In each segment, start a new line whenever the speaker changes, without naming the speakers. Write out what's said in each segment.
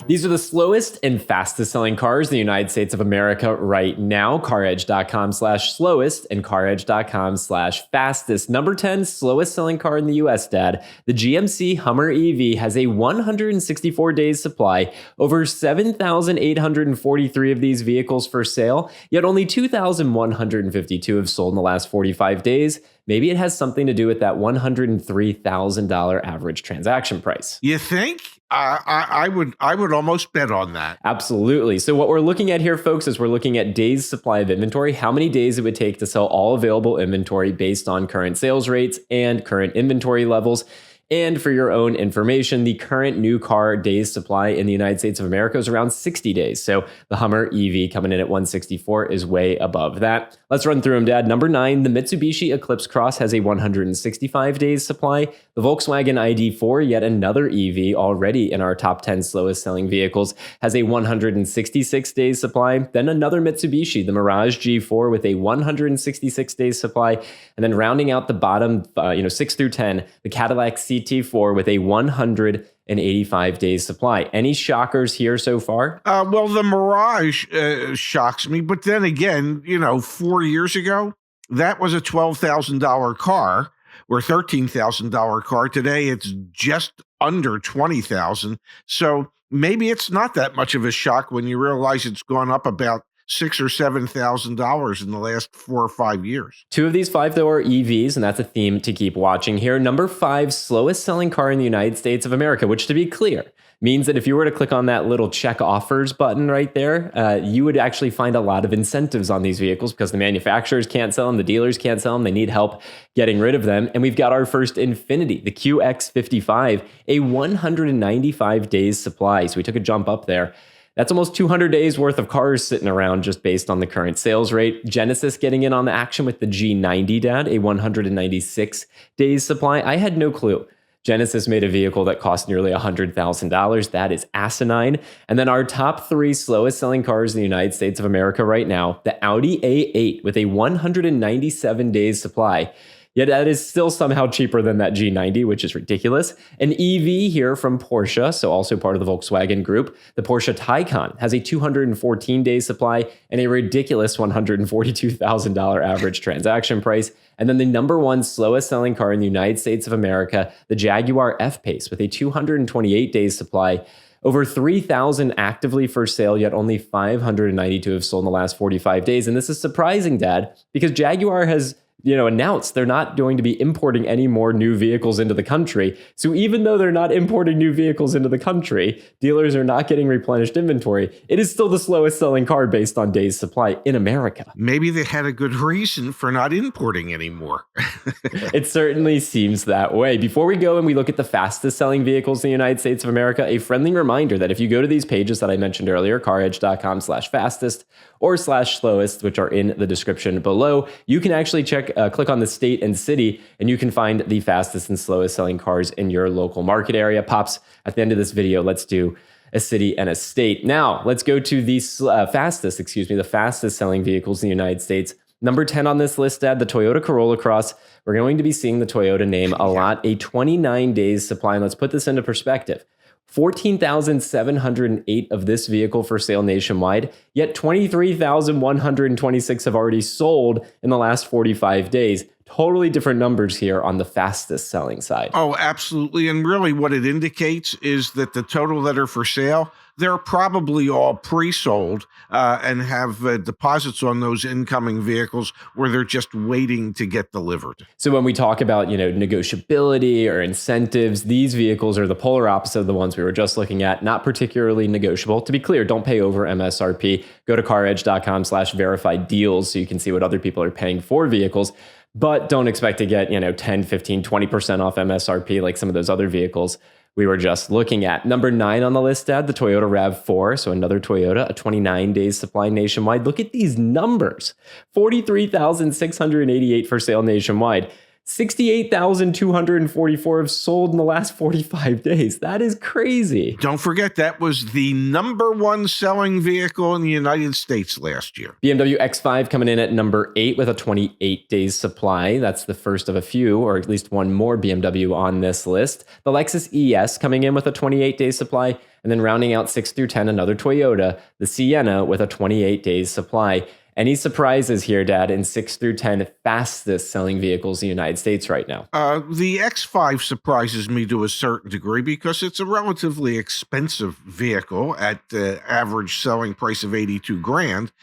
These are the slowest and fastest selling cars in the United States of America right now. CarEdge.com/slowest and CarEdge.com/fastest. Number 10, slowest selling car in the US, Dad. The GMC Hummer EV has a 164 days supply, over 7,843 of these vehicles for sale, yet only 2,152 have sold in the last 45 days. Maybe it has something to do with that $103,000 average transaction price.
You think? I would almost bet on that.
Absolutely. So what we're looking at here, folks, is we're looking at days supply of inventory, how many days it would take to sell all available inventory based on current sales rates and current inventory levels. And for your own information, the current new car days supply in the United States of America is around 60 days. So the Hummer EV coming in at 164 is way above that. Let's run through them, Dad. Number 9, the Mitsubishi Eclipse Cross has a 165 days supply. The Volkswagen ID4, yet another EV already in our top 10 slowest selling vehicles, has a 166 days supply. Then another Mitsubishi, the Mirage G4 with a 166 days supply. And then rounding out the bottom, 6 through 10, the Cadillac CT4 with a 185 days supply. Any shockers here so far?
Well, the Mirage shocks me. But then again, 4 years ago, that was a $12,000 car or $13,000 car. Today, it's just under $20,000. So maybe it's not that much of a shock when you realize it's gone up about $6,000 or $7,000 in the last 4 or 5 years.
2 of these 5, though, are EVs, and that's a theme to keep watching here. Number 5, slowest selling car in the United States of America, which, to be clear, means that if you were to click on that little check offers button right there, you would actually find a lot of incentives on these vehicles because the manufacturers can't sell them, the dealers can't sell them, they need help getting rid of them. And we've got our first Infiniti, the QX55, a 195 days supply. So we took a jump up there. That's almost 200 days worth of cars sitting around just based on the current sales rate. Genesis getting in on the action with the G90, Dad, a 196 days supply. I had no clue. Genesis made a vehicle that cost nearly $100,000. That is asinine. And then our top 3 slowest selling cars in the United States of America right now, the Audi A8 with a 197 days supply. Yet that is still somehow cheaper than that G90, which is ridiculous. An EV here from Porsche, so also part of the Volkswagen group. The Porsche Taycan has a 214 days supply and a ridiculous $142,000 average transaction price. And then the number 1 slowest selling car in the United States of America, the Jaguar F-Pace with a 228 days supply. Over 3,000 actively for sale, yet only 592 have sold in the last 45 days. And this is surprising, Dad, because Jaguar has announced they're not going to be importing any more new vehicles into the country. So even though they're not importing new vehicles into the country, dealers are not getting replenished inventory. It is still the slowest selling car based on days supply in America.
Maybe they had a good reason for not importing anymore.
It certainly seems that way. Before we go and we look at the fastest selling vehicles in the United States of America, a friendly reminder that if you go to these pages that I mentioned earlier, caredge.com/fastest or /slowest, which are in the description below, you can actually click on the state and city, and you can find the fastest and slowest selling cars in your local market area. Pops, at the end of this video, let's do a city and a state. Now, let's go to the fastest selling vehicles in the United States. Number 10 on this list, Dad, the Toyota Corolla Cross. We're going to be seeing the Toyota name a lot, a 29 days supply. And let's put this into perspective. 14,708 of this vehicle for sale nationwide, yet 23,126 have already sold in the last 45 days. Totally different numbers here on the fastest selling side.
Oh, absolutely. And really what it indicates is that the total that are for sale, they're probably all pre-sold and have deposits on those incoming vehicles where they're just waiting to get delivered.
So when we talk about, negotiability or incentives, these vehicles are the polar opposite of the ones we were just looking at, not particularly negotiable. To be clear, don't pay over MSRP. Go to caredge.com/verified deals so you can see what other people are paying for vehicles. But don't expect to get, 10, 15, 20% off MSRP like some of those other vehicles we were just looking at. Number 9 on the list, Dad, the Toyota RAV4. So another Toyota, a 29 days supply nationwide. Look at these numbers. 43,688 for sale nationwide. 68,244 have sold in the last 45 days. That is crazy.
Don't forget, that was the number 1 selling vehicle in the United States last year.
BMW X5 coming in at number 8 with a 28 days supply. That's the first of a few, or at least one more BMW on this list. The Lexus ES coming in with a 28 day supply. And then rounding out 6 through 10, another Toyota, the Sienna, with a 28 days supply. Any surprises here, Dad, in 6 through 10 fastest selling vehicles in the United States right now?
The X5 surprises me to a certain degree because it's a relatively expensive vehicle at the average selling price of 82 grand.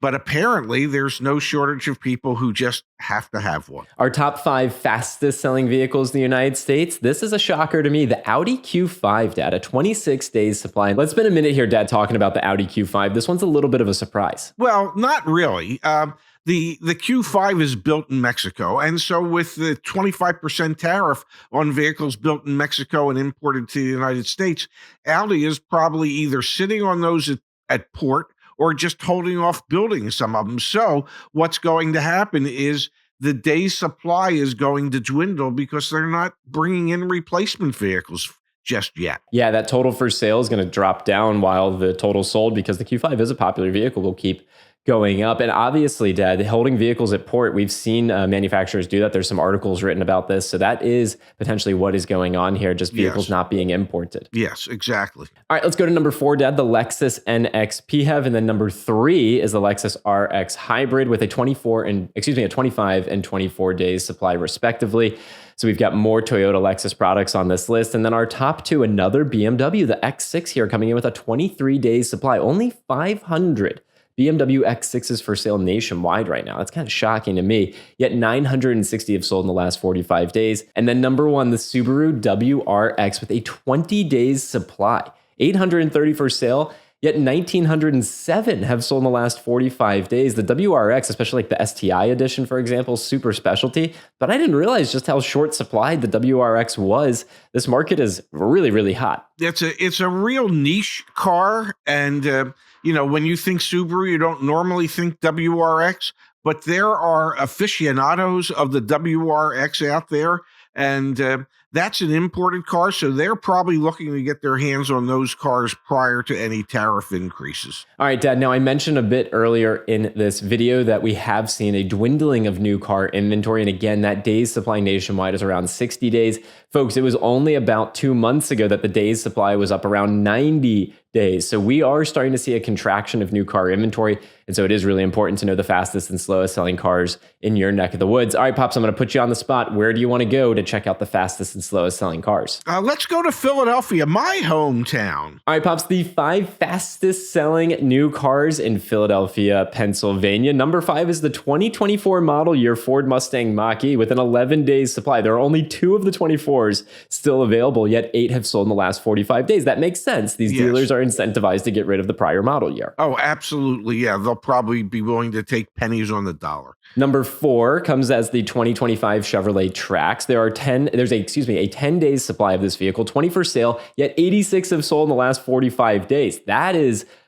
But apparently there's no shortage of people who just have to have one.
Our top 5 fastest selling vehicles in the United States. This is a shocker to me. The Audi Q5, Dad, a 26 days supply. Let's spend a minute here, Dad, talking about the Audi Q5. This one's a little bit of a surprise.
Well, not really. The Q5 is built in Mexico. And so with the 25% tariff on vehicles built in Mexico and imported to the United States, Audi is probably either sitting on those at port or just holding off building some of them. So what's going to happen is the day's supply is going to dwindle because they're not bringing in replacement vehicles just yet.
Yeah, that total for sale is going to drop down while the total sold, because the Q5 is a popular vehicle, will keep going up. And obviously, Dad, holding vehicles at port, we've seen manufacturers do that. There's some articles written about this. So that is potentially what is going on here, just vehicles not being imported.
Yes, exactly.
All right, let's go to number 4, Dad, the Lexus NX PHEV. And then number 3 is the Lexus RX Hybrid with a 25 and 24 days supply respectively. So we've got more Toyota Lexus products on this list. And then our top 2, another BMW, the X6 here, coming in with a 23 days supply, only 500 BMW X6s for sale nationwide right now. That's kind of shocking to me. Yet 960 have sold in the last 45 days. And then number 1, the Subaru WRX with a 20 days supply. 830 for sale, yet 1,907 have sold in the last 45 days. The WRX, especially like the STI edition, for example, super specialty. But I didn't realize just how short supplied the WRX was. This market is really, really hot.
It's a real niche car. And, when you think Subaru, you don't normally think WRX, but there are aficionados of the WRX out there. And that's an imported car, so they're probably looking to get their hands on those cars prior to any tariff increases.
All right, Dad. Now, I mentioned a bit earlier in this video that we have seen a dwindling of new car inventory. And again, that days supply nationwide is around 60 days. Folks, it was only about 2 months ago that the days supply was up around 90 days. So we are starting to see a contraction of new car inventory. And so it is really important to know the fastest and slowest selling cars in your neck of the woods. All right, Pops, I'm going to put you on the spot. Where do you want to go to check out the fastest and slowest selling cars?
Let's go to Philadelphia, my hometown.
All right, Pops, the 5 fastest selling new cars in Philadelphia, Pennsylvania. Number 5 is the 2024 model year Ford Mustang Mach-E with an 11 days supply. There are only 2 of the 24s still available, yet 8 have sold in the last 45 days. That makes sense. These dealers are incentivized to get rid of the prior model year.
Oh, absolutely. Yeah, they'll probably be willing to take pennies on the dollar.
Number 4 comes as the 2025 Chevrolet Trax. There's a 10 days supply of this vehicle, 20 for sale, yet 86 have sold in the last 45 days.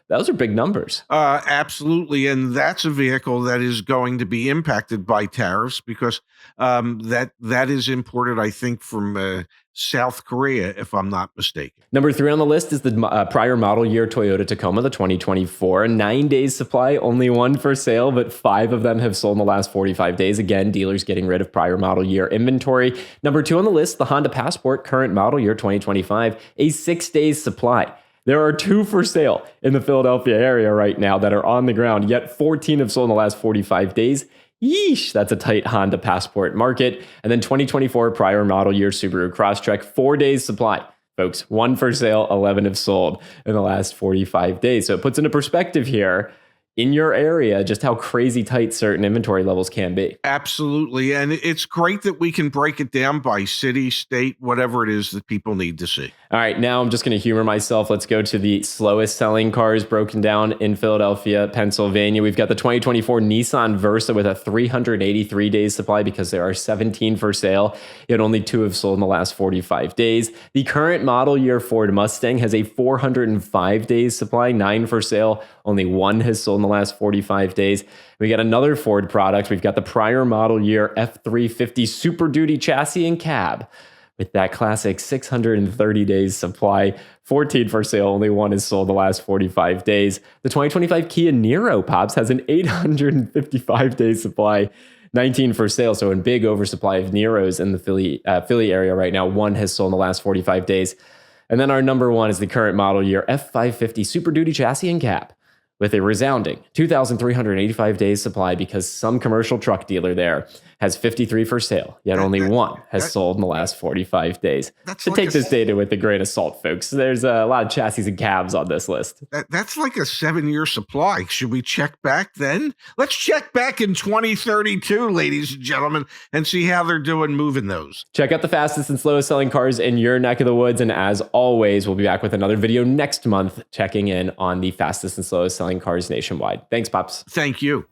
Those are big numbers.
Absolutely. And that's a vehicle that is going to be impacted by tariffs because that is imported, I think, from South Korea, if I'm not mistaken.
Number 3 on the list is the prior model year Toyota Tacoma, the 2024. 9 days supply, only 1 for sale, but 5 of them have sold in the last 45 days. Again, dealers getting rid of prior model year inventory. Number 2 on the list, the Honda Passport, current model year 2025, a 6 days supply. There are 2 for sale in the Philadelphia area right now that are on the ground, yet 14 have sold in the last 45 days. Yeesh, that's a tight Honda Passport market. And then 2024 prior model year Subaru Crosstrek, 4 days supply. Folks, 1 for sale, 11 have sold in the last 45 days. So it puts into perspective here in your area just how crazy tight certain inventory levels can be.
Absolutely. And it's great that we can break it down by city, state, whatever it is that people need to see.
All right, now I'm just going to humor myself. Let's go to the slowest selling cars broken down in Philadelphia, Pennsylvania. We've got the 2024 Nissan Versa with a 383 days supply because there are 17 for sale, yet only 2 have sold in the last 45 days. The current model year Ford Mustang has a 405 days supply, 9 for sale, only 1 has sold in the last 45 days. We got another Ford product. We've got the prior model year F350 Super Duty chassis and cab with that classic 630 days supply, 14 for sale, only 1 is sold the last 45 days. The 2025 Kia Niro, Pops, has an 855 days supply, 19 for sale. So in big oversupply of Niros in the Philly area right now, 1 has sold in the last 45 days. And then our number one is the current model year F550 Super Duty chassis and cab with a resounding 2,385 days supply because some commercial truck dealer there has 53 for sale, yet only one has sold in the last 45 days. So take this data with a grain of salt, folks. There's a lot of chassis and cabs on this list.
That's like a 7-year supply. Should we check back then? Let's check back in 2032, ladies and gentlemen, and see how they're doing moving those.
Check out the fastest and slowest selling cars in your neck of the woods. And as always, we'll be back with another video next month, checking in on the fastest and slowest selling cars nationwide. Thanks, Pops.
Thank you.